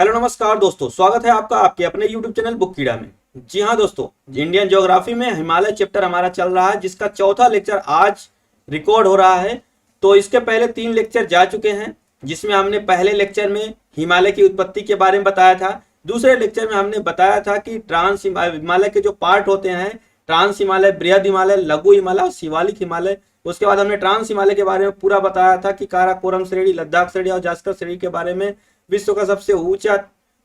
Hello नमस्कार दोस्तों, स्वागत है आपका आपके अपने YouTube चैनल बुक कीड़ा में। जी हाँ दोस्तों, इंडियन ज्योग्राफी में हिमालय चैप्टर हमारा चल रहा है, जिसका चौथा लेक्चर आज रिकॉर्ड हो रहा है। तो इसके पहले 3 लेक्चर जा चुके हैं, जिसमें हमने पहले लेक्चर में हिमालय की उत्पत्ति के बारे में बताया था। दूसरे लेक्चर में हमने बताया था कि ट्रांस हिमालय के जो पार्ट होते हैं, ट्रांस हिमालय, बृहद हिमालय, लघु हिमालय और शिवालिक हिमालय। उसके बाद हमने ट्रांस हिमालय के बारे में पूरा बताया था कि काराकोरम श्रेणी, लद्दाख श्रेणी और जास्कर श्रेणी के बारे में। विश्व का सबसे ऊंचा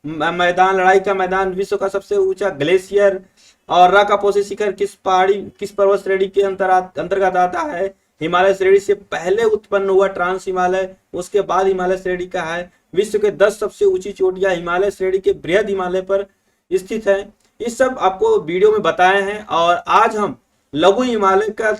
मैदान, लड़ाई का मैदान, विश्व का सबसे ऊंचा ग्लेशियर और राकापोसी शिखर किस पर्वत श्रेणी के अंतर्गत आता है। हिमालय श्रेणी से पहले उत्पन्न हुआ ट्रांस हिमालय, उसके बाद हिमालय श्रेणी का है। विश्व के 10 सबसे ऊंची चोटियां हिमालय श्रेणी के बृहद हिमालय पर स्थित है। ये सब आपको वीडियो में बताए हैं। और आज हम लघु हिमालय का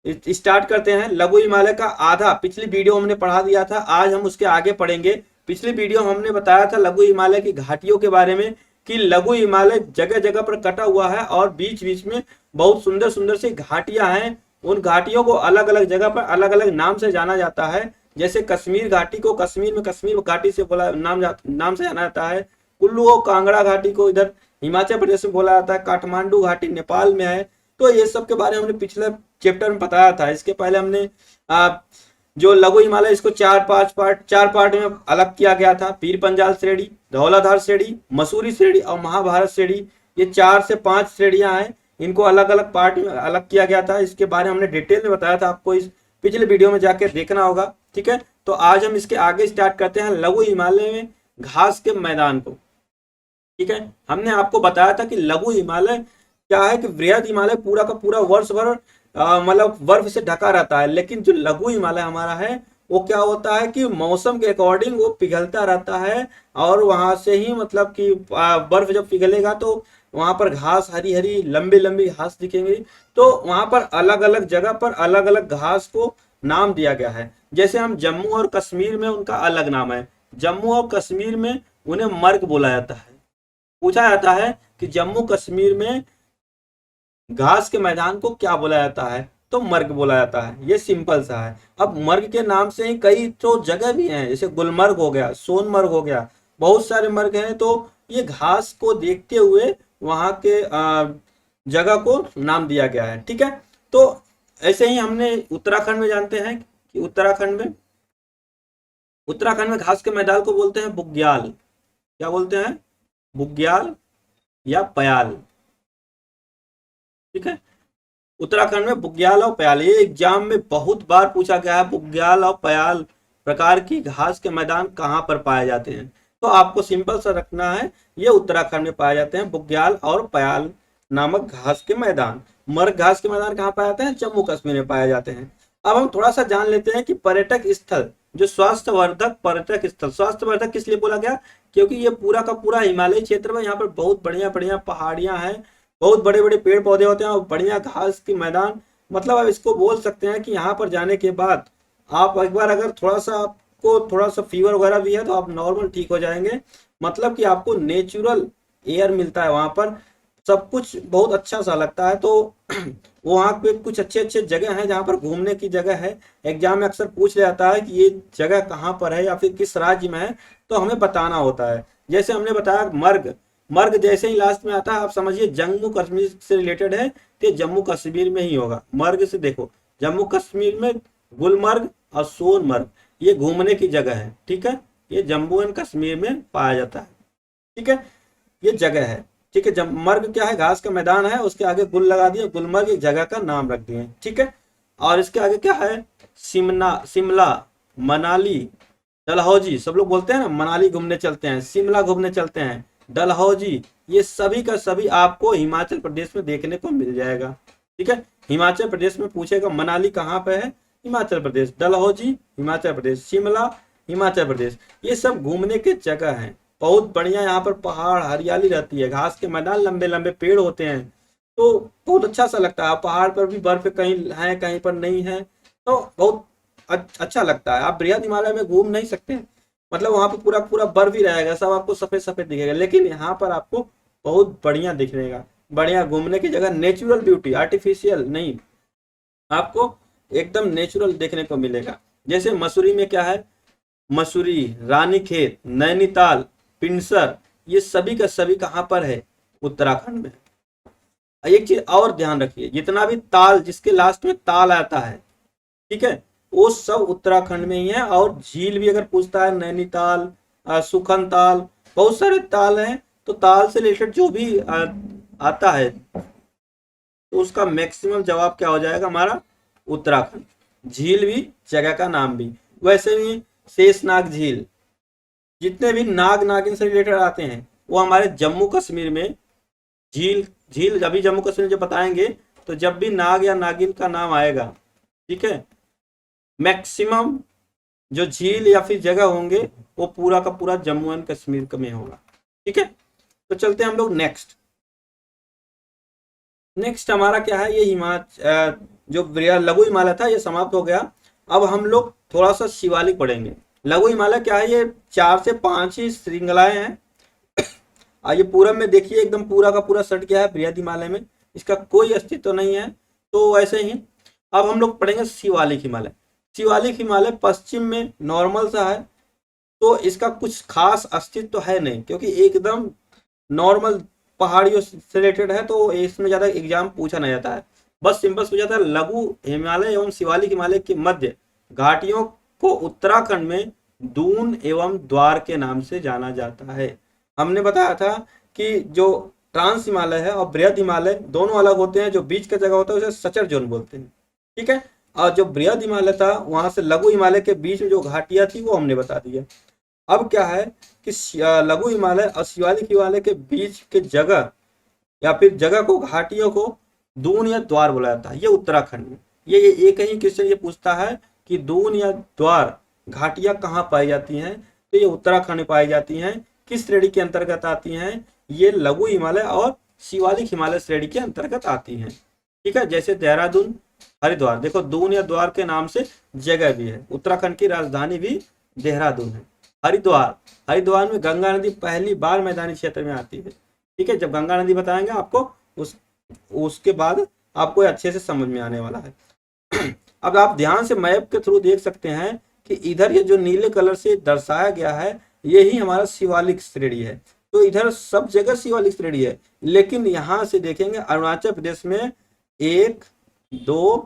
स्टार्ट करते हैं। लघु हिमालय का आधा पिछली वीडियो हमने पढ़ा दिया था, आज हम उसके आगे पढ़ेंगे। पिछली वीडियो हमने बताया था लघु हिमालय की घाटियों के बारे में कि लघु हिमालय जगह जगह पर कटा हुआ है और बीच बीच में बहुत सुंदर सुंदर सी घाटियां हैं। उन घाटियों को अलग अलग जगह पर अलग अलग नाम से जाना जाता है। जैसे कश्मीर घाटी को कश्मीर में कश्मीर घाटी से बोला नाम से जाना जाता है। कुल्लू और कांगड़ा घाटी को इधर हिमाचल प्रदेश में बोला जाता है। काठमांडू घाटी नेपाल में है। तो ये सब के बारे में हमने पिछले चैप्टर में बताया था। इसके पहले हमने जो लघु हिमालय, इसको चार पार्ट में अलग किया गया था। पीर पंजाल श्रेणी, धौलाधार श्रेणी, मसूरी श्रेणी और महाभारत श्रेणी, ये 4 से 5 श्रेणियां हैं। इनको अलग अलग पार्ट में अलग किया गया था। इसके बारे में हमने डिटेल में बताया था, आपको इस पिछले वीडियो में जाके देखना होगा। ठीक है, तो आज हम इसके आगे स्टार्ट करते हैं लघु हिमालय में घास के मैदान को। ठीक है, हमने आपको बताया था कि लघु हिमालय क्या है कि बृहद हिमालय पूरा का पूरा वर्ष भर मतलब बर्फ से ढका रहता है। लेकिन जो लघु हिमालय हमारा है वो क्या होता है कि मौसम के अकॉर्डिंग वो पिघलता रहता है। और वहां से ही मतलब कि बर्फ जब पिघलेगा तो वहां पर घास, हरी हरी लंबी लंबी घास दिखेंगी। तो वहां पर अलग अलग जगह पर अलग अलग घास को नाम दिया गया है। जैसे हम जम्मू और कश्मीर में उनका अलग नाम है। जम्मू और कश्मीर में उन्हें मर्ग बोला जाता है। पूछा जाता है कि जम्मू कश्मीर में घास के मैदान को क्या बोला जाता है, तो मर्ग बोला जाता है। ये सिंपल सा है। अब मर्ग के नाम से ही कई तो जगह भी हैं, जैसे गुलमर्ग हो गया, सोनमर्ग हो गया, बहुत सारे मर्ग हैं। तो ये घास को देखते हुए वहां के जगह को नाम दिया गया है। ठीक है, तो ऐसे ही हमने उत्तराखंड में जानते हैं कि उत्तराखंड में घास के मैदान को बोलते हैं बुग्याल। क्या बोलते हैं? बुग्याल या पयाल। ठीक है, उत्तराखंड में बुग्याल और पयाल, ये एग्जाम में बहुत बार पूछा गया है। बुग्याल और पयाल प्रकार की घास के मैदान कहाँ पर पाए जाते हैं? तो आपको सिंपल सा रखना है, ये उत्तराखंड में पाए जाते हैं बुग्याल और पयाल नामक घास के मैदान। मर्ग घास के मैदान कहाँ पाए जाते हैं? जम्मू कश्मीर में पाए जाते हैं। अब हम थोड़ा सा जान लेते हैं कि पर्यटक स्थल, जो स्वास्थ्यवर्धक पर्यटक स्थल, स्वास्थ्यवर्धक किस लिए बोला गया? क्योंकि ये पूरा का पूरा हिमालयी क्षेत्र में यहाँ पर बहुत बढ़िया बढ़िया पहाड़ियां हैं, बहुत बड़े बड़े पेड़ पौधे होते हैं और बढ़िया घास के मैदान। मतलब आप इसको बोल सकते हैं कि यहाँ पर जाने के बाद आप एक बार अगर थोड़ा सा फीवर वगैरह भी है तो आप नॉर्मल ठीक हो जाएंगे। मतलब कि आपको नेचुरल एयर मिलता है वहाँ पर, सब कुछ बहुत अच्छा सा लगता है। तो वहाँ पे कुछ अच्छे अच्छे जगह हैं जहाँ पर घूमने की जगह है। एग्जाम में अक्सर पूछ लिया जाता है कि ये जगह कहाँ पर है या फिर किस राज्य में है, तो हमें बताना होता है। जैसे हमने बताया मर्ग जैसे ही लास्ट में आता है, आप समझिए जम्मू कश्मीर से रिलेटेड है, तो जम्मू कश्मीर में ही होगा। मर्ग से देखो, जम्मू कश्मीर में गुलमर्ग और सोनमर्ग ये घूमने की जगह है। ठीक है, ये जम्मू एंड कश्मीर में पाया जाता है। ठीक है, ये जगह है। ठीक है, मर्ग क्या है? घास का मैदान है, उसके आगे गुल लगा दिए, गुलमर्ग एक जगह का नाम रख दिए। ठीक है, और इसके आगे क्या है? शिमला, मनाली, डलहौजी। सब लोग बोलते हैं ना मनाली घूमने चलते हैं, शिमला घूमने चलते हैं, डलहौजी, ये सभी का सभी आपको हिमाचल प्रदेश में देखने को मिल जाएगा। ठीक है, हिमाचल प्रदेश में पूछेगा मनाली कहाँ पे है? हिमाचल प्रदेश। डलहौजी हिमाचल प्रदेश, शिमला हिमाचल प्रदेश। ये सब घूमने के जगह हैं, बहुत बढ़िया। यहाँ पर पहाड़, हरियाली रहती है, घास के मैदान, लंबे लंबे पेड़ होते हैं, तो बहुत अच्छा सा लगता है। पहाड़ पर भी बर्फ कहीं है कहीं पर नहीं है, तो बहुत अच्छा लगता है। आप बृहद हिमालय में घूम नहीं सकते, मतलब वहां पर पूरा पूरा बर्फ ही रहेगा, सब आपको सफेद सफेद दिखेगा। लेकिन यहाँ पर आपको बहुत बढ़िया दिखने का, बढ़िया घूमने की जगह, नेचुरल ब्यूटी, आर्टिफिशियल नहीं, आपको एकदम नेचुरल देखने को मिलेगा। जैसे मसूरी में क्या है? मसूरी, रानीखेत, नैनीताल, पिंसर, ये सभी का सभी कहाँ पर है? उत्तराखंड में। एक चीज और ध्यान रखिए, जितना भी ताल, जिसके लास्ट में ताल आता है, ठीक है, वो सब उत्तराखंड में ही है। और झील भी अगर पूछता है, नैनीताल, सुखन ताल, बहुत सारे ताल हैं। तो ताल से रिलेटेड जो भी आता है तो उसका मैक्सिमम जवाब क्या हो जाएगा हमारा? उत्तराखंड। झील भी जगह का नाम भी। वैसे भी शेषनाग झील, जितने भी नाग नागिन से रिलेटेड आते हैं वो हमारे जम्मू कश्मीर में झील झील अभी जम्मू कश्मीर जब बताएंगे तो जब भी नाग या नागिन का नाम आएगा, ठीक है, मैक्सिमम जो झील या फिर जगह होंगे वो पूरा का पूरा जम्मू एंड कश्मीर में होगा। ठीक है, तो चलते हैं हम लोग नेक्स्ट हमारा क्या है? ये हिमाचल जो लघु हिमालय था ये समाप्त हो गया। अब हम लोग थोड़ा सा शिवालिक पढ़ेंगे। लघु हिमालय क्या है? ये 4 से 5 ही श्रृंखलाएं हैं। ये पूरब में देखिए एकदम पूरा का पूरा सट गया है बृहद हिमालय में, इसका कोई अस्तित्व नहीं है। तो वैसे ही अब हम लोग पढ़ेंगे शिवालिक हिमालय। शिवालिक हिमालय पश्चिम में नॉर्मल सा है, तो इसका कुछ खास अस्तित्व है नहीं, क्योंकि एकदम नॉर्मल पहाड़ियों से रिलेटेड है, तो इसमें ज्यादा एग्जाम पूछा नहीं जाता है। बस सिंपल पूछा जाता है लघु हिमालय एवं शिवालिक हिमालय के मध्य घाटियों को उत्तराखंड में दून एवं द्वार के नाम से जाना जाता है। हमने बताया था कि जो ट्रांस हिमालय है और बृहद हिमालय दोनों अलग होते हैं। जो बीच का जगह होता है उसे सचर जोन बोलते हैं, ठीक है। और जो बृहद हिमालय था वहां से लघु हिमालय के बीच में जो घाटियां थी वो हमने बता दिया। अब क्या है कि लघु हिमालय और शिवालिक हिमालय के बीच के जगह या फिर जगह को, घाटियों को दून या द्वार बोला जाता है। ये उत्तराखंड में ये एक ही क्वेश्चन ये पूछता है कि दून या द्वार घाटियां कहाँ पाई जाती हैं, तो ये उत्तराखंड में पाई जाती हैं। किस श्रेणी के अंतर्गत आती हैं? ये लघु हिमालय और शिवालिक हिमालय श्रेणी के अंतर्गत आती हैं, ठीक है। जैसे देहरादून, हरिद्वार, देखो दून या द्वार के नाम से जगह भी है। उत्तराखंड की राजधानी भी देहरादून है। हरिद्वार में गंगा नदी पहली बार मैदानी क्षेत्र में आती है, ठीक है। जब गंगा नदी बताएंगे आपको उसके बाद आपको अच्छे से समझ में आने वाला है। अब आप ध्यान से मैप के थ्रू देख सकते हैं कि इधर ये जो नीले कलर से दर्शाया गया है यही हमारा शिवालिक श्रेणी है। तो इधर सब जगह शिवालिक श्रेणी है, लेकिन यहां से देखेंगे अरुणाचल प्रदेश में 1 2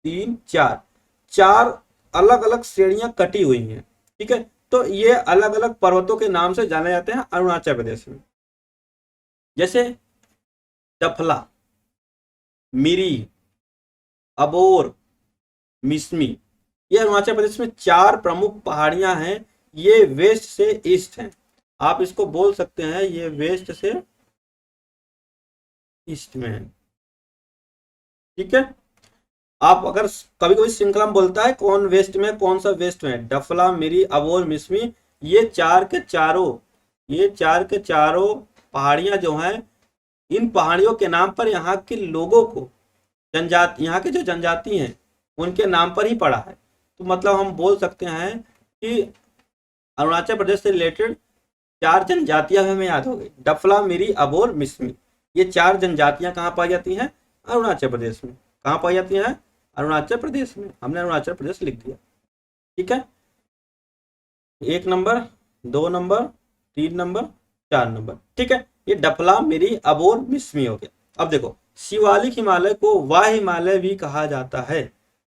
3 4 अलग अलग श्रेणियां कटी हुई हैं, ठीक है। तो ये अलग अलग पर्वतों के नाम से जाने जाते हैं अरुणाचल प्रदेश में। जैसे डफला, मिरी, अबोर, मिसमी, ये अरुणाचल प्रदेश में 4 प्रमुख पहाड़ियां हैं। ये वेस्ट से ईस्ट हैं। आप इसको बोल सकते हैं ये वेस्ट से ईस्ट में है, ठीक है। आप अगर कभी कभी श्रृंखला में बोलता है कौन वेस्ट में कौन सा वेस्ट में, डफला, मिरी, अबोर, मिसमी, ये 4 के चारों पहाड़ियां जो हैं, इन पहाड़ियों के नाम पर यहाँ के लोगों को जनजाति, यहाँ के जो जनजाति हैं उनके नाम पर ही पड़ा है। तो मतलब हम बोल सकते हैं कि अरुणाचल प्रदेश से रिलेटेड 4 जनजातियां हमें याद हो गई, डफला, मिरी, अबोर, मिसमी। ये 4 जनजातियां कहाँ पाई जाती हैं? अरुणाचल प्रदेश में। कहाँ पाई जाती हैं? अरुणाचल प्रदेश में। हमने अरुणाचल प्रदेश लिख दिया, ठीक है। 1 नंबर, 2 नंबर, 3 नंबर, 4 नंबर, ठीक है। ये डफला, मिरी, अबोर, मिसमी हो गया। अब देखो शिवालिक हिमालय को वाह हिमालय भी कहा जाता है।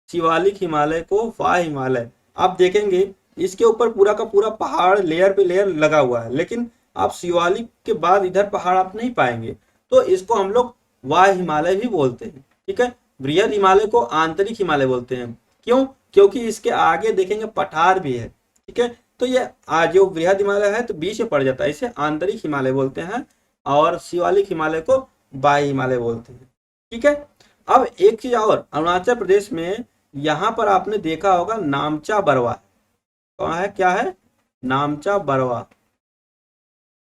शिवालिक हिमालय को वाह हिमालय, आप देखेंगे इसके ऊपर पूरा का पूरा पहाड़ लेयर पे लेयर लगा हुआ है, लेकिन आप शिवालिक के बाद इधर पहाड़ आप नहीं पाएंगे। तो इसको हम लोग वाह हिमालय भी बोलते हैं, ठीक है। बृहद हिमालय को आंतरिक हिमालय बोलते हैं। क्यों? क्योंकि इसके आगे देखेंगे पठार भी है, ठीक है। तो ये जो बृहद हिमालय है तो बीच में पड़ जाता है, इसे आंतरिक हिमालय बोलते हैं। और शिवालिक हिमालय को बाह्य हिमालय बोलते हैं, ठीक है। अब एक चीज और, अरुणाचल प्रदेश में यहाँ पर आपने देखा होगा नामचा बरवा, कहाँ है, क्या है? नामचा बरवा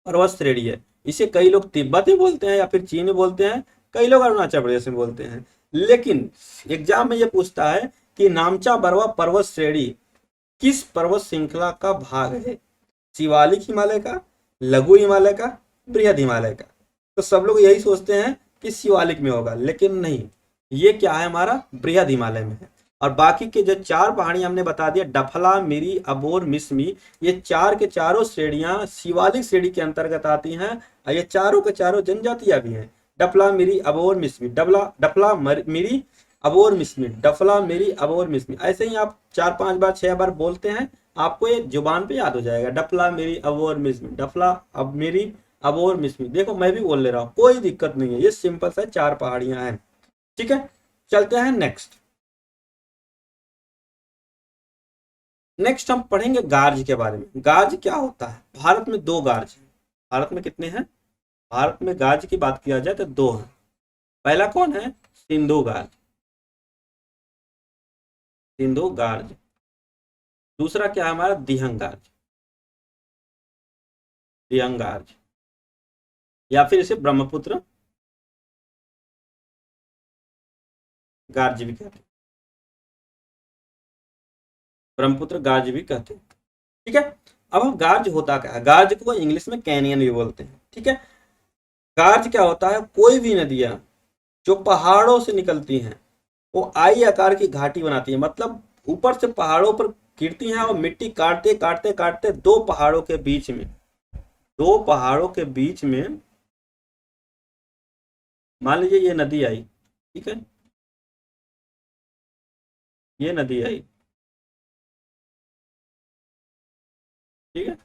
पर्वत श्रेणी है। इसे कई लोग तिब्बत में बोलते हैं या फिर चीन में बोलते हैं, कई लोग अरुणाचल प्रदेश में बोलते हैं। लेकिन एग्जाम में ये पूछता है कि नामचा बरवा पर्वत श्रेणी किस पर्वत श्रृंखला का भाग है? शिवालिक हिमालय का, लघु हिमालय का, बृहद हिमालय का? तो सब लोग यही सोचते हैं कि शिवालिक में होगा, लेकिन नहीं, ये क्या है हमारा बृहद हिमालय में है। और बाकी के जो 4 पहाड़ियां हमने बता दिया, डफला, मिरी, अबोर, मिसमी, ये 4 के चारों श्रेणियां शिवालिक श्रेणी के अंतर्गत आती हैं और ये चारों के चारों जनजातियां भी हैं। डफला, मिरी, अबोर, मिसमी, डफला, मिरी, अबोर, मिसमी, डफला, मिरी, अबोर, मिसमी। ऐसे ही आप 4-5 बार 6 बार बोलते हैं, आपको ये जुबान पे याद हो जाएगा। डफला, मिरी, अबोर, मिसमी, डफला, अब मिरी, अबोर, मिसमी। देखो मैं भी बोल ले रहा हूँ, कोई दिक्कत नहीं है, ये सिंपल सा 4 पहाड़ियां हैं। ठीक है, चलते हैं नेक्स्ट। नेक्स्ट हम पढ़ेंगे गार्ज के बारे में। गार्ज क्या होता है? भारत में 2 गार्ज हैं। भारत में कितने हैं? भारत में गार्ज की बात किया जाए तो 2 हैं। पहला कौन है? सिंधु गार्ज, सिंधु गार्ज। दूसरा क्या है हमारा? दिहंग गार्ज, दिहंग गार्ज, या फिर इसे ब्रह्मपुत्र गार्ज भी कहते हैं, ब्रह्मपुत्र गार्ज भी कहते हैं। ठीक है, अब हम गार्ज होता क्या है? गार्ज को इंग्लिश में कैनियन भी बोलते हैं। ठीक है, गार्ज क्या होता है? कोई भी नदियां जो पहाड़ों से निकलती हैं वो आई आकार की घाटी बनाती है, मतलब ऊपर से पहाड़ों पर गिरती हैं और मिट्टी काटते काटते काटते 2 पहाड़ों के बीच में, 2 पहाड़ों के बीच में मान लीजिए ये नदी आई। ठीक है, ये नदी आई। ठीक है,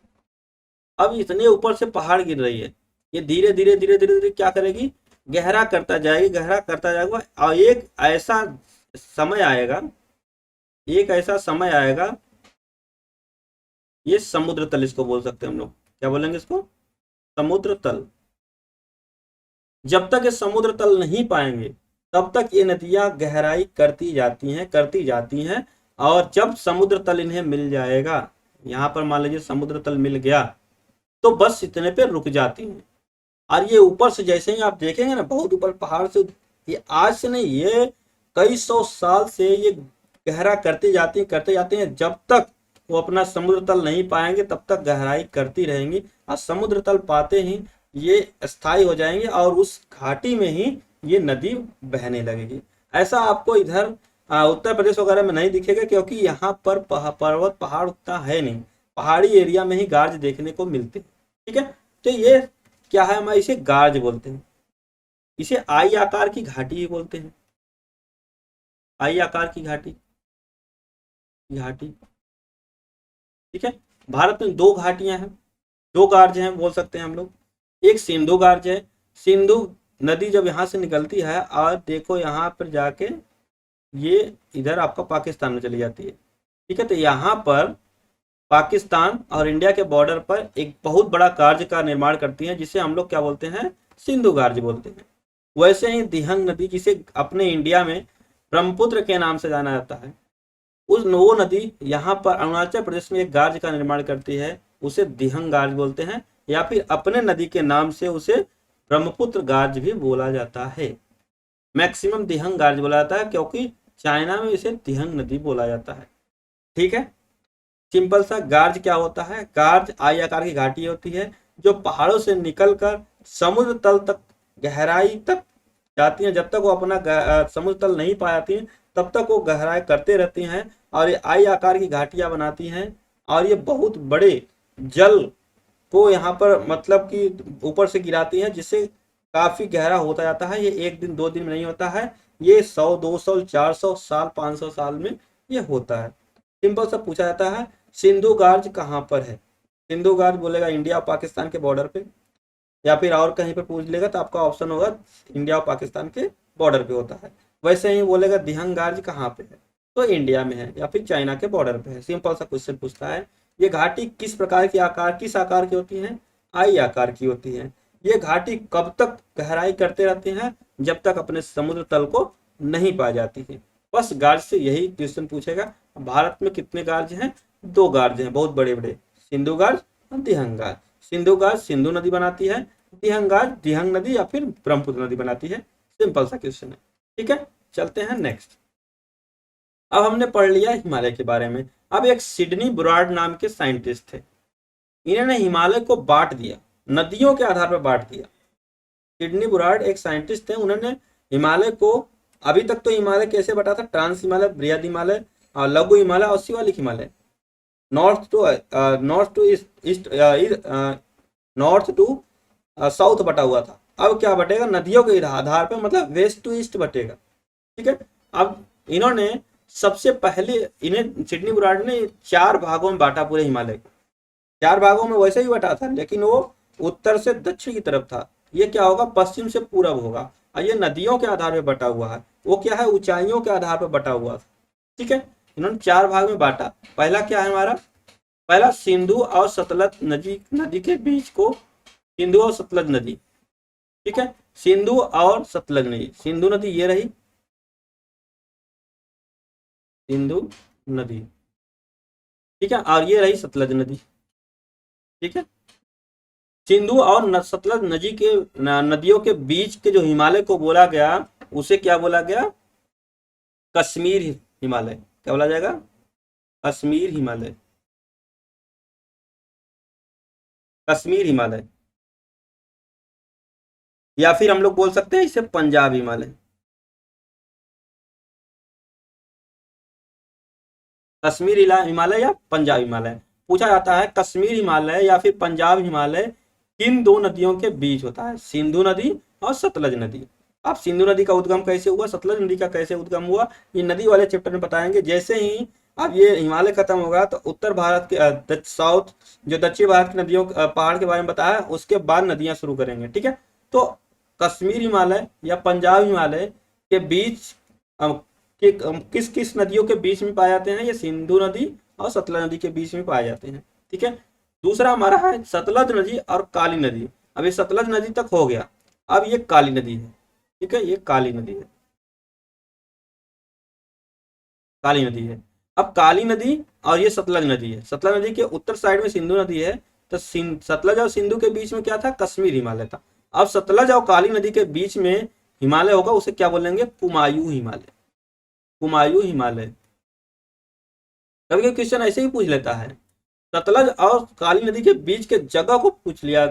अब इतने ऊपर से पहाड़ गिर रही है, ये धीरे धीरे धीरे धीरे धीरे क्या करेगी? गहरा करता जाएगी, गहरा करता जाएगा और एक ऐसा समय आएगा, एक ऐसा समय आएगा, ये समुद्र तल इसको बोल सकते हैं हम लोग। क्या बोलेंगे इसको? समुद्र तल। जब तक ये समुद्र तल नहीं पाएंगे तब तक ये नदियां गहराई करती जाती हैं, करती जाती हैं, और जब समुद्र तल इन्हें मिल जाएगा, यहाँ पर मान लीजिए समुद्र तल मिल गया, तो बस इतने पे रुक जाती हैं। और ये ऊपर से जैसे ही आप देखेंगे ना, बहुत ऊपर पहाड़ से, ये आज से नहीं, ये कई 100 साल से ये गहरा करते जाती हैं, जब तक वो अपना समुद्र तल नहीं पाएंगे तब तक गहराई करती रहेंगी, और समुद्र तल पाते ही ये स्थायी हो जाएंगे और उस घाटी में ही ये नदी बहने लगेगी। ऐसा आपको इधर उत्तर प्रदेश वगैरह में नहीं दिखेगा, क्योंकि यहाँ पर पर्वत पहाड़ उतना है नहीं, पहाड़ी एरिया में ही गार्ज देखने को मिलते हैं। ठीक है, तो ये क्या है? हम इसे गार्ज बोलते हैं, इसे आई आकार की घाटी ही बोलते हैं, आई आकार की घाटी, घाटी। ठीक है, भारत में 2 घाटियां हैं, 2 गार्ज हैं बोल सकते हैं हम लोग। एक सिंधु गार्ज है, सिंधु नदी जब यहाँ से निकलती है और देखो यहाँ पर जाके ये इधर आपका पाकिस्तान में चली जाती है। ठीक है, तो यहाँ पर पाकिस्तान और इंडिया के बॉर्डर पर एक बहुत बड़ा गार्ज का निर्माण करती है, जिसे हम लोग क्या बोलते हैं? सिंधु गार्ज बोलते हैं। वैसे ही दिहंग नदी, जिसे अपने इंडिया में ब्रह्मपुत्र के नाम से जाना जाता है, उस वो नदी यहाँ पर अरुणाचल प्रदेश में एक गार्ज का निर्माण करती है, उसे दिहंग गार्ज बोलते हैं, या फिर अपने नदी के नाम से उसे ब्रह्मपुत्र गार्ज भी बोला जाता है। मैक्सिमम दिहंग गार्ज बोला जाता है, क्योंकि चाइना में इसे दिहंग नदी बोला जाता है। ठीक है, सिंपल सा गार्ज क्या होता है? गार्ज आई आकार की घाटी होती है जो पहाड़ों से निकलकर समुद्र तल तक, गहराई तक जाती हैं। जब तक वो अपना समुद्र तल नहीं पाती हैं तब तक वो गहराई करते रहती हैं, और ये आई आकार की घाटियां बनाती हैं, और ये बहुत बड़े जल को यहाँ पर मतलब कि ऊपर से गिराती हैं, जिससे काफी गहरा होता जाता है। ये 1 दिन 2 दिन में नहीं होता है, ये 100 200 400 साल 500 साल में ये होता है। सिंपल सा पूछा जाता है सिंधु गार्ज कहाँ पर है? सिंधु गार्ज बोलेगा इंडिया और पाकिस्तान के बॉर्डर पे, या फिर और कहीं पर पूछ लेगा तो आपका ऑप्शन होगा इंडिया और पाकिस्तान के बॉर्डर पे होता है। वैसे ही बोलेगा दिहंग गार्ज कहाँ पे है, तो इंडिया में है या फिर चाइना के बॉर्डर पे है। सिंपल सा क्वेश्चन पूछता है। ये घाटी किस प्रकार की किस आकार की होती है? आई आकार की होती है। ये घाटी कब तक गहराई करते रहते हैं? जब तक अपने समुद्र तल को नहीं पा जाती है। बस गार्ज से यही क्वेश्चन पूछेगा। भारत में कितने गार्ज हैं? 2 गार्ज हैं, बहुत बड़े बड़े, सिंधु गार्ज और दिहंग गार्ज। सिंधु गार्ज सिंधु नदी बनाती है, दिहंग गार्ज दिहंग नदी या फिर ब्रह्मपुत्र नदी बनाती है। सिंपल सा क्वेश्चन है। ठीक है, चलते हैं नेक्स्ट। अब हमने पढ़ लिया हिमालय के बारे में। अब एक सिडनी बुराड नाम के साइंटिस्ट थे, इन्होंने हिमालय को बांट दिया, नदियों के आधार पर बांट दिया। सिडनी बुराड एक साइंटिस्ट थे, उन्होंने हिमालय को अभी तक तो हिमालय कैसे बटा था, ट्रांस हिमालय, बृहद हिमालय, लघु हिमालय और Shivalik Himalaya. North to north to east, east north to south बटा हुआ था। अब क्या बटेगा, नदियों के आधार पर, मतलब वेस्ट टू ईस्ट बटेगा। ठीक है। अब इन्होंने सबसे पहले, इन्हें सिडनी ब्राड ने 4 भागों में बांटा पूरे हिमालय को। 4 भागों में वैसे ही बटा था, लेकिन वो उत्तर से दक्षिण की तरफ था। ये क्या होगा, पश्चिम से पूरब होगा। और ये नदियों के आधार पर बटा हुआ है, वो क्या है, ऊंचाइयों के आधार पर बटा हुआ था। ठीक है। इन्होंने 4 भाग में बांटा। पहला क्या है हमारा, पहला सिंधु और सतलज नदी, नदी के बीच को सिंधु और सतलज नदी। ठीक है, सिंधु और सतलज नदी, सिंधु नदी ये रही, सिंधु नदी। ठीक है, और ये रही सतलज नदी। ठीक है, सिंधु और सतलज नदी के नदियों के बीच के जो हिमालय को बोला गया, उसे क्या बोला गया, कश्मीर हिमालय। क्या बोला जाएगा, कश्मीर हिमालय, कश्मीर हिमालय। या फिर हम लोग बोल सकते हैं इसे पंजाब हिमालय। कश्मीर हिमालय या पंजाब हिमालय। पूछा जाता है कश्मीर हिमालय या फिर पंजाब हिमालय किन दो नदियों के बीच होता है, सिंधु नदी और सतलज नदी। अब सिंधु नदी का उद्गम कैसे हुआ, सतलज नदी का कैसे उद्गम हुआ, ये नदी वाले चैप्टर में बताएंगे। जैसे ही अब ये हिमालय खत्म होगा तो उत्तर भारत के साउथ, जो दक्षिण भारत की नदियों, पहाड़ के बारे में बताया, उसके बाद नदियां शुरू करेंगे। ठीक है, तो कश्मीर हिमालय या पंजाब हिमालय के बीच कि किस किस नदियों के बीच में पाए जाते हैं, ये सिंधु नदी और सतलज नदी के बीच में पाए जाते हैं। ठीक है, दूसरा हमारा है सतलज नदी और काली नदी। अब ये सतलज नदी तक हो गया, अब ये काली नदी है। ठीक है, ये काली नदी है, काली नदी है। अब काली नदी और ये सतलज नदी है। सतलज नदी के उत्तर साइड में सिंधु नदी है, तो सतलज और सिंधु के बीच में क्या था, कश्मीर हिमालय था। अब सतलज और काली नदी के बीच में हिमालय होगा, उसे क्या बोलेंगे, कुमायूं हिमालय, कुमायूं हिमालय। कभी कभी क्वेश्चन ऐसे ही पूछ लेता है, सतलज और काली नदी के बीच के जगह को पूछ लिया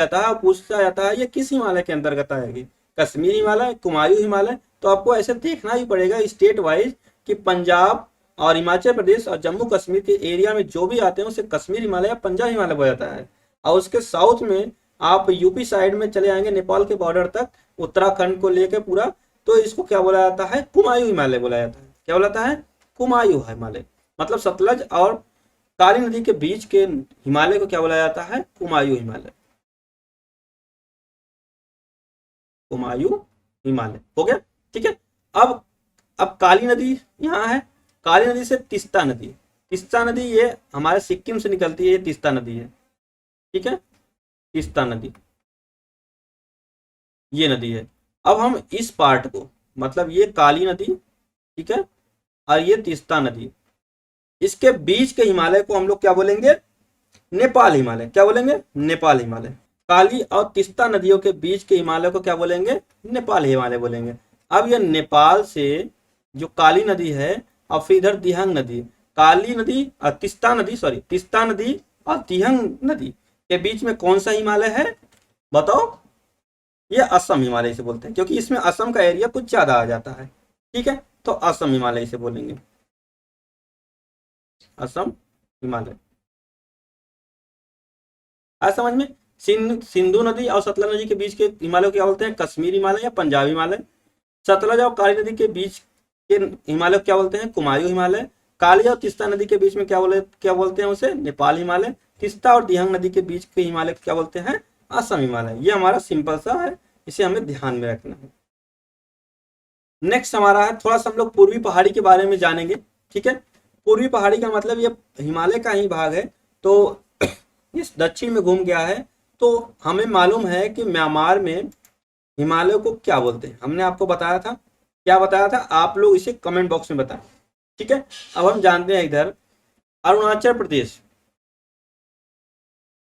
था, पूछा जाता है ये किस हिमालय के अंतर्गत आएगी, कश्मीर हिमालय, कुमायूं हिमालय। तो आपको ऐसे देखना ही पड़ेगा स्टेट वाइज कि पंजाब और हिमाचल प्रदेश और जम्मू कश्मीर के एरिया में जो भी आते हैं उसे कश्मीर हिमालय या पंजाब हिमालय बोला जाता है। और उसके साउथ में आप यूपी साइड में चले आएंगे नेपाल के बॉर्डर तक, उत्तराखंड को लेकर पूरा, तो इसको क्या बोला जाता है, कुमायूं हिमालय बोला जाता है। क्या बोला जाता है, कुमायूं हिमालय। मतलब सतलज और काली नदी के बीच के हिमालय को क्या बोला जाता है, कुमायूं हिमालय, कुमायूं हिमालय। हो गया। ठीक है, अब काली नदी यहाँ है, काली नदी से तीस्ता नदी, तीस्ता नदी ये हमारे सिक्किम से निकलती है, ये तीस्ता नदी है। ठीक है, तीस्ता नदी, ये नदी है। अब हम इस पार्ट को, मतलब ये काली नदी, ठीक है, और ये तीस्ता नदी, इसके बीच के हिमालय को हम लोग क्या बोलेंगे, नेपाल हिमालय। क्या बोलेंगे, नेपाल हिमालय। काली और तीस्ता नदियों के बीच के हिमालय को क्या बोलेंगे, नेपाल हिमालय बोलेंगे। अब ये नेपाल से जो काली नदी है, और फिर इधर दिहंग नदी, काली नदी और तीस्ता नदी, सॉरी तीस्ता नदी और दिहंग नदी के बीच में कौन सा हिमालय है, बताओ। ये असम हिमालय से बोलते हैं, क्योंकि इसमें असम का एरिया कुछ ज्यादा आ जाता है। ठीक है, तो असम हिमालय से बोलेंगे, असम हिमालय। आज समझ में, सिंधु नदी और सतलज नदी के बीच के हिमालय को क्या बोलते हैं, कश्मीर हिमालय या पंजाब हिमालय। सतलज और काली नदी के बीच के हिमालय को क्या बोलते हैं, कुमायूं हिमालय। काली और तीस्ता नदी के बीच में क्या बोलते हैं उसे, नेपाल हिमालय। तीस्ता और दिहंग नदी के बीच के हिमालय को क्या बोलते हैं, असम हिमालय। ये हमारा सिंपल सा है, इसे हमें ध्यान में रखना है। नेक्स्ट हमारा है, थोड़ा सा हम लोग पूर्वी पहाड़ी के बारे में जानेंगे। ठीक है, पूर्वी पहाड़ी का मतलब ये हिमालय का ही भाग है, तो इस दक्षिण में घूम गया है। तो हमें मालूम है कि म्यांमार में हिमालय को क्या बोलते हैं, हमने आपको बताया था। क्या बताया था, आप लोग इसे कमेंट बॉक्स में बताएं। ठीक है, अब हम जानते हैं इधर अरुणाचल प्रदेश।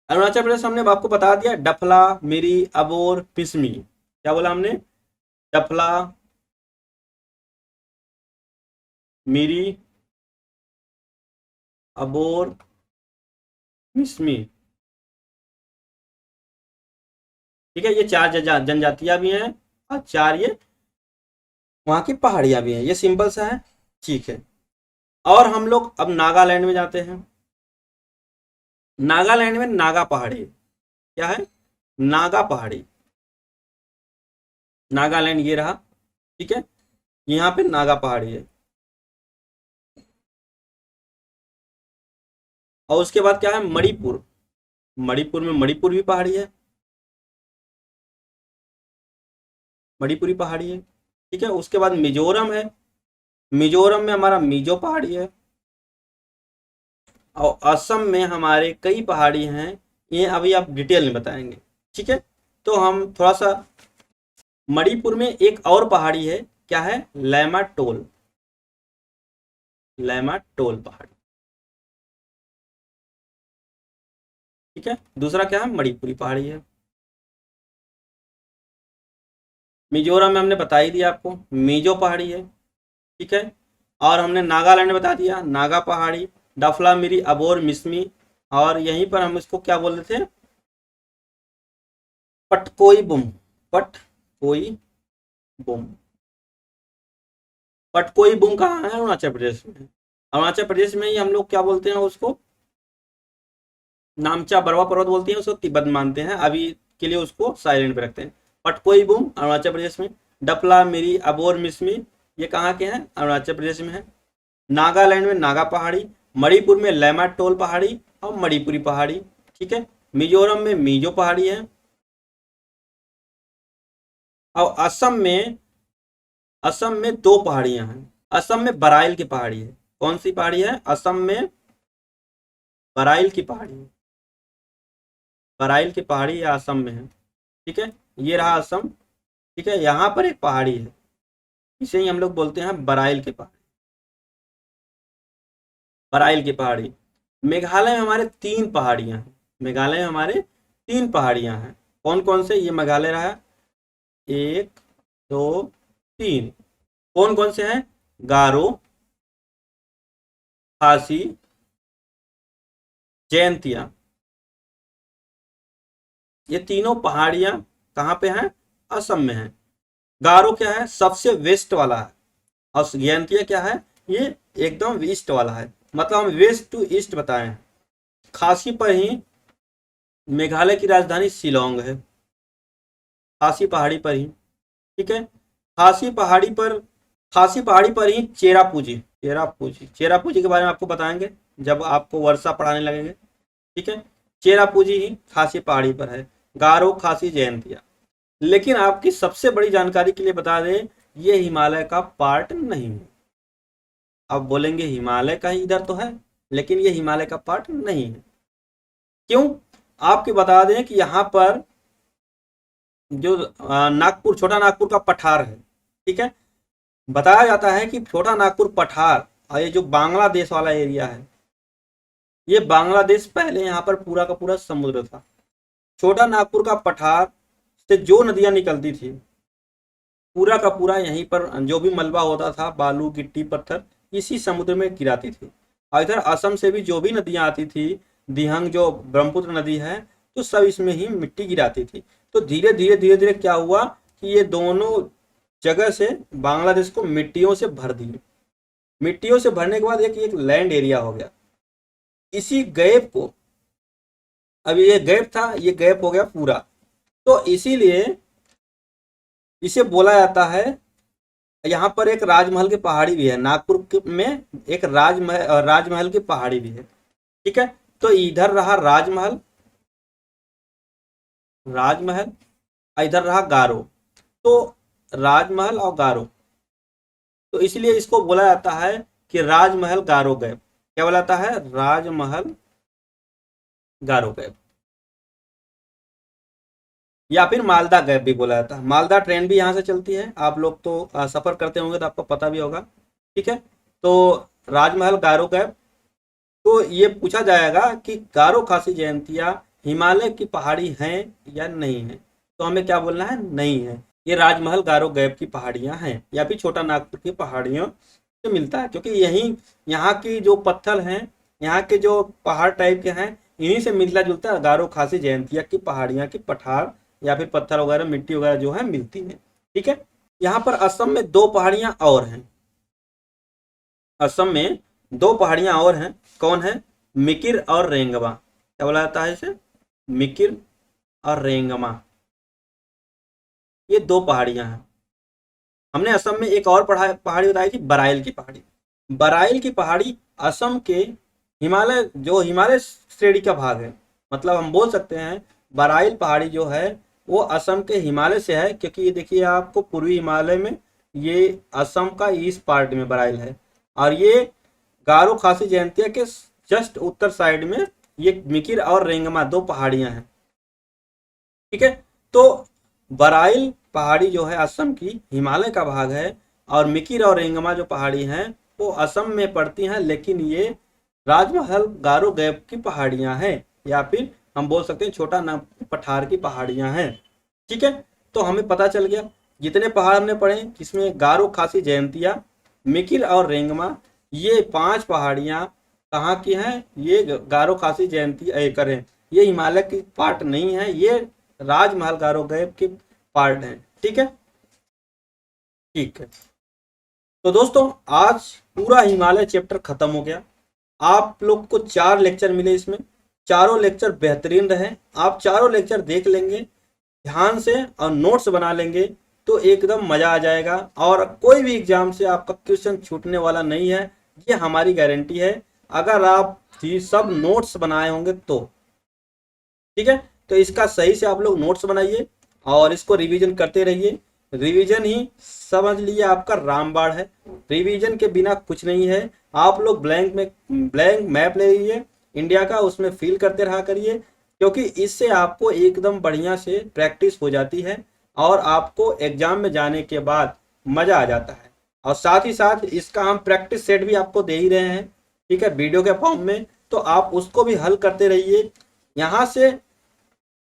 अरुणाचल प्रदेश हमने आपको बता दिया, डफला, मिरी, अबोर, पिसमी। क्या बोला हमने, डफला, मिरी, अबोर, पिसमी। ठीक है, ये 4 जनजातियां भी हैं और 4 ये वहाँ की पहाड़ियाँ भी हैं, ये सिंपल सा है। ठीक है, और हम लोग अब नागालैंड में जाते हैं। नागालैंड में नागा पहाड़ी, क्या है, नागा पहाड़ी। नागालैंड ये रहा, ठीक है, यहाँ पे नागा पहाड़ी है। और उसके बाद क्या है, मणिपुर। मणिपुर में मणिपुर भी पहाड़ी है, मणिपुरी पहाड़ी है। ठीक है, उसके बाद मिजोरम है। मिजोरम में हमारा मिजो पहाड़ी है। और असम में हमारे कई पहाड़ी हैं, ये अभी आप डिटेल में बताएंगे। ठीक है, तो हम थोड़ा सा, मणिपुर में एक और पहाड़ी है, क्या है, लैमा टोल। लैमा टोल पहाड़ी। ठीक है, दूसरा क्या है, मणिपुरी पहाड़ी है। मिजोरम में हमने बता ही दिया आपको, मिजो पहाड़ी है। ठीक है, और हमने नागालैंड बता दिया, नागा पहाड़ी, डफला मिरी अबोर मिसमी। और यहीं पर हम इसको क्या बोल रहे थे, पटकोई बुम। पटकोई बुम। पटकोई बुम कहाँ है, अरुणाचल प्रदेश में। अरुणाचल प्रदेश में ही हम लोग क्या बोलते हैं उसको, नामचा बरवा पर्वत बोलते हैं उसको, तिब्बत मानते हैं, अभी के लिए उसको साइलेंट पे रखते हैं। पटकोई बुम अरुणाचल प्रदेश में। डपला मिरी अबोर मिसमी, ये कहाँ के हैं, अरुणाचल प्रदेश में है। नागालैंड में नागा पहाड़ी, मणिपुर में लैमा टोल पहाड़ी और मणिपुरी पहाड़ी। ठीक है, मिजोरम में मिजो पहाड़ी है। और असम में दो पहाड़ियां हैं। असम में बराइल की पहाड़ी है। कौन सी पहाड़ी है, असम में बराइल की पहाड़ी है। बराइल की पहाड़ी या असम में है। ठीक है, ये रहा असम। ठीक है, यहाँ पर एक पहाड़ी है, इसे ही हम लोग बोलते हैं बराइल की पहाड़ी। बराइल की पहाड़ी। मेघालय में हमारे तीन पहाड़ियां हैं। मेघालय में हमारे तीन पहाड़ियां हैं। कौन कौन से, ये मेघालय रहा, एक, दो, तीन। कौन कौन से हैं, गारो, खासी, जयंतिया। ये तीनों पहाड़ियां कहाँ पे हैं, असम में हैं। गारो क्या है, सबसे वेस्ट वाला है। और जयंतिया क्या है, ये एकदम ईस्ट वाला है। मतलब हम वेस्ट टू ईस्ट बताए हैं। खासी पर ही मेघालय की राजधानी शिलोंग है, खासी पहाड़ी पर ही। ठीक है, खासी पहाड़ी पर, खासी पहाड़ी पर ही चेरापूंजी। चेरापूंजी, चेरापूंजी के बारे में आपको बताएंगे जब आपको वर्षा पढ़ाने लगेंगे। ठीक है, चेरापूंजी ही खासी पहाड़ी पर है। गारो, खासी, जयंतिया। लेकिन आपकी सबसे बड़ी जानकारी के लिए बता दें, ये हिमालय का पार्ट नहीं है। आप बोलेंगे हिमालय का ही इधर तो है, लेकिन ये हिमालय का पार्ट नहीं है। क्यों, आपके बता दें कि यहाँ पर जो नागपुर, छोटा नागपुर का पठार है। ठीक है, बताया जाता है कि छोटा नागपुर पठार और ये जो बांग्लादेश वाला एरिया है, ये बांग्लादेश पहले यहाँ पर पूरा का पूरा समुद्र था। छोटा नागपुर का पठार से जो नदियां निकलती थी, पूरा का पूरा यहीं पर जो भी मलबा होता था, बालू गिट्टी पत्थर, इसी समुद्र में गिराती थी। और इधर असम से भी जो भी नदियां आती थी, दिहंग जो ब्रह्मपुत्र नदी है, तो सब इसमें ही मिट्टी गिराती थी। तो धीरे धीरे धीरे धीरे क्या हुआ कि ये दोनों जगह से बांग्लादेश को मिट्टियों से भर दिए। मिट्टियों से भरने के बाद एक एक लैंड एरिया हो गया। इसी गैप को, अभी ये गैप था, ये गैप हो गया पूरा। तो इसीलिए इसे बोला जाता है, यहाँ पर एक राजमहल की पहाड़ी भी है, नागपुर में एक राजमहल की पहाड़ी भी है। ठीक है, तो इधर रहा राजमहल, राजमहल, इधर रहा गारो। तो राजमहल और गारो, तो इसलिए इसको बोला जाता है कि राजमहल गारो गैप। क्या बोला जाता है, राजमहल गारो गैप, या फिर मालदा गैप भी बोला जाता है। मालदा ट्रेन भी यहाँ से चलती है, आप लोग तो सफर करते होंगे तो आपको पता भी होगा। ठीक है, तो राजमहल गारो गैप। तो ये पूछा जाएगा कि गारो, खासी, जयंतिया हिमालय की पहाड़ी हैं या नहीं है, तो हमें क्या बोलना है, नहीं है। ये राजमहल गारो गैप की पहाड़ियां हैं, या फिर छोटा नागपुर की पहाड़ियों से मिलता है, क्योंकि यही यहाँ की जो पत्थर हैं, यहाँ के जो पहाड़ टाइप के हैं, इन्हीं से मिलता जुलता है गारो, खासी, जयंतिया की पहाड़ियां की पठार या फिर पत्थर वगैरह, मिट्टी वगैरह जो है मिलती है। ठीक है, यहाँ पर असम में दो पहाड़ियां और हैं। असम में दो पहाड़ियां और हैं, कौन है? मिकिर और रेंगमा। क्या बोला जाता है इसे? मिकिर और रेंगमा, ये दो पहाड़ियां हैं। हमने असम में एक और पहाड़ी बताई थी, बराइल की पहाड़ी। बराइल की पहाड़ी असम के हिमालय, जो हिमालय श्रेणी का भाग है, मतलब हम बोल सकते हैं बराइल पहाड़ी जो है वो असम के हिमालय से है, क्योंकि ये देखिए आपको पूर्वी हिमालय में, ये असम का ईस्ट पार्ट में बराइल है, और ये गारो खासी जयंतिया के जस्ट उत्तर साइड में ये मिकिर और रेंगमा दो पहाड़ियां हैं। ठीक है, तो बराइल पहाड़ी जो है असम की हिमालय का भाग है, और मिकिर और रेंगमा जो पहाड़ी हैं वो असम में पड़ती हैं, लेकिन ये राजमहल गारो गैप की पहाड़ियां हैं, या फिर हम बोल सकते हैं छोटा नाग पठार की पहाड़ियां हैं। ठीक है, तो हमें पता चल गया जितने पहाड़ हमने पढ़े, जिसमें गारो खासी जयंतिया, मिकिर और रेंगमा, ये पांच पहाड़ियां कहाँ की हैं? ये गारो खासी जयंती करें, ये हिमालय की पार्ट नहीं है, ये राजमहल गारो गैप के पार्ट हैं। ठीक है, ठीक है। तो दोस्तों आज पूरा हिमालय चैप्टर खत्म हो गया। आप लोग को 4 लेक्चर मिले, इसमें चारों लेक्चर बेहतरीन रहे। आप चारों लेक्चर देख लेंगे ध्यान से और नोट्स बना लेंगे तो एकदम मजा आ जाएगा, और कोई भी एग्जाम से आपका क्वेश्चन छूटने वाला नहीं है, ये हमारी गारंटी है, अगर आप ये सब नोट्स बनाए होंगे तो। ठीक है, तो इसका सही से आप लोग नोट्स बनाइए और इसको रिवीजन करते रहिए। रिवीजन ही समझ लीजिए आपका रामबाण है, रिवीजन के बिना कुछ नहीं है। आप लोग ब्लैंक मैप ले लीजिए इंडिया का, उसमें फिल करते रहा करिए, क्योंकि इससे आपको एकदम बढ़िया से प्रैक्टिस हो जाती है और आपको एग्जाम में जाने के बाद मजा आ जाता है। और साथ ही साथ इसका हम प्रैक्टिस सेट भी आपको दे ही रहे हैं, ठीक है, वीडियो के फॉर्म में, तो आप उसको भी हल करते रहिए। यहाँ से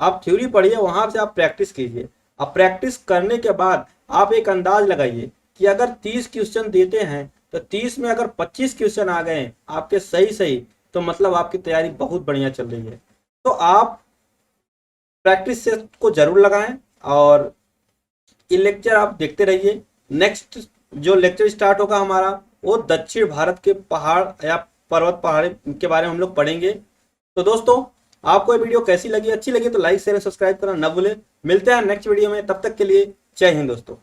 आप थ्योरी पढ़िए, वहां से आप प्रैक्टिस कीजिए। अब प्रैक्टिस करने के बाद आप एक अंदाज लगाइए कि अगर 30 क्वेश्चन देते हैं तो 30 में अगर 25 क्वेश्चन आ गए आपके सही सही, तो मतलब आपकी तैयारी बहुत बढ़िया चल रही है। तो आप प्रैक्टिस सेट को जरूर लगाएं और ये लेक्चर आप देखते रहिए। नेक्स्ट जो लेक्चर स्टार्ट होगा हमारा, वो दक्षिण भारत के पहाड़ या पर्वत पहाड़ी के बारे में हम लोग पढ़ेंगे। तो दोस्तों आपको ये वीडियो कैसी लगी? अच्छी लगी तो लाइक शेयर सब्सक्राइब करना न भूलें। मिलते हैं नेक्स्ट वीडियो में, तब तक के लिए जय हिंद दोस्तों।